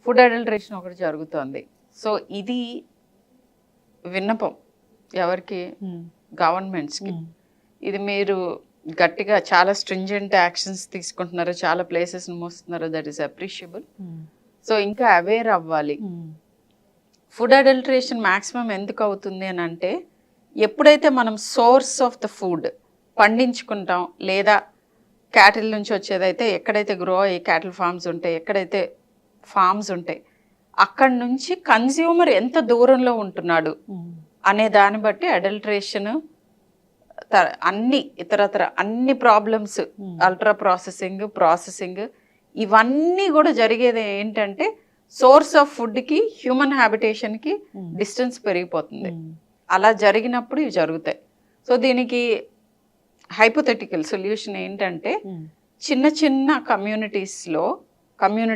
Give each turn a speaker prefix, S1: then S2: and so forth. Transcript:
S1: Food adulteration ఒకటి జరుగుతోంది. So ఇది విన్నపం ఎవరికి, గవర్నమెంట్స్కి. ఇది మీరు గట్టిగా చాలా స్ట్రింజెంట్ యాక్షన్స్ తీసుకుంటున్నారు, చాలా ప్లేసెస్ని మోస్తున్నారు, దట్ ఈస్ అప్రిషియబుల్. సో ఇంకా అవేర్ అవ్వాలి. ఫుడ్ అడల్టరేషన్ మ్యాక్సిమం ఎందుకు అవుతుంది అని అంటే, ఎప్పుడైతే మనం సోర్స్ ఆఫ్ ద ఫుడ్ పండించుకుంటాం, లేదా క్యాటిల్ నుంచి వచ్చేదైతే ఎక్కడైతే గ్రో అయ్యి క్యాటిల్ ఫార్మ్స్ ఉంటాయి, ఎక్కడైతే ఫార్మ్స్ ఉంటాయి, అక్కడి నుంచి కన్జ్యూమర్ ఎంత దూరంలో ఉంటున్నాడు అనే దాన్ని బట్టి అడల్టరేషన్, అన్ని ఇతరత్ర అన్ని ప్రాబ్లమ్స్, అల్ట్రా ప్రాసెసింగ్ ఇవన్నీ కూడా జరిగేది ఏంటంటే సోర్స్ ఆఫ్ ఫుడ్కి హ్యూమన్ హ్యాబిటేషన్కి డిస్టెన్స్ పెరిగిపోతుంది. అలా జరిగినప్పుడు ఇవి జరుగుతాయి. సో దీనికి హైపోథెటికల్ సొల్యూషన్ ఏంటంటే, చిన్న చిన్న కమ్యూనిటీస్లో